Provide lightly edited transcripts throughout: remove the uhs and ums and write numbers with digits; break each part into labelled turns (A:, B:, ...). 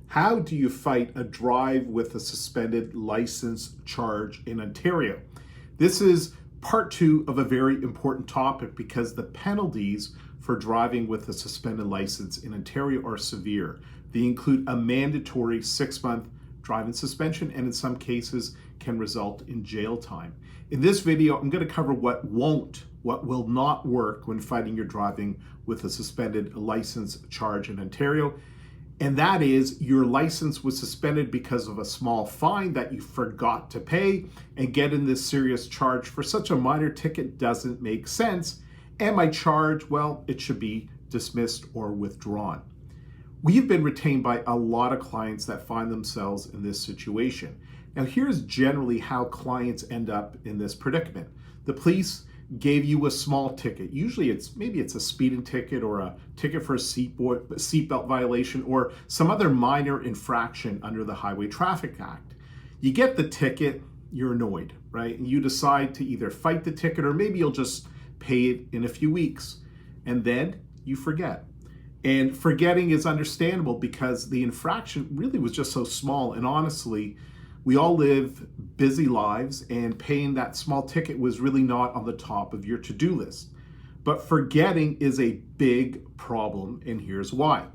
A: How do you fight a drive with a suspended license charge in Ontario? This is part two of a very important topic because the penalties for driving with a suspended license in Ontario are severe. They include a mandatory 6-month driving suspension and in some cases can result in jail time. In this video, I'm going to cover what will not work when fighting your driving with a suspended license charge in Ontario. And that is your license was suspended because of a small fine that you forgot to pay, and getting this serious charge for such a minor ticket doesn't make sense. And my charge, well, it should be dismissed or withdrawn. We've been retained by a lot of clients that find themselves in this situation. Now, here's generally how clients end up in this predicament. The police gave you a small ticket. Usually maybe it's a speeding ticket or a ticket for a seatbelt violation or some other minor infraction under the Highway Traffic Act. You get the ticket, you're annoyed, right? And you decide to either fight the ticket or maybe you'll just pay it in a few weeks. And then you forget. And forgetting is understandable because the infraction really was just so small. And honestly, we all live busy lives and paying that small ticket was really not on the top of your to-do list. But forgetting is a big problem, and here's why.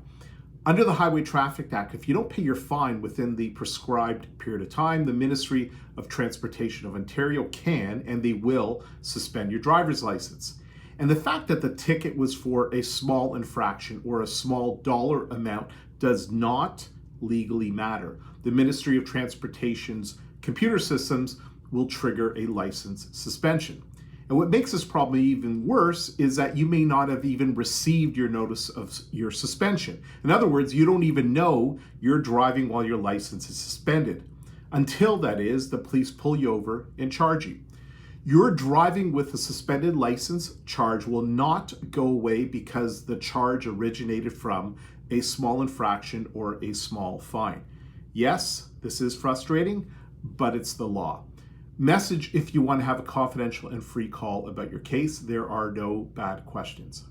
A: Under the Highway Traffic Act, if you don't pay your fine within the prescribed period of time, the Ministry of Transportation of Ontario can and they will suspend your driver's license. And the fact that the ticket was for a small infraction or a small dollar amount does not legally matter. The Ministry of Transportation's computer systems will trigger a license suspension. And what makes this problem even worse is that you may not have even received your notice of your suspension. In other words, you don't even know you're driving while your license is suspended until, that is, the police pull you over and charge you. Your driving with a suspended license charge will not go away because the charge originated from a small infraction or a small fine. Yes, this is frustrating, but it's the law. Message if you want to have a confidential and free call about your case. There are no bad questions.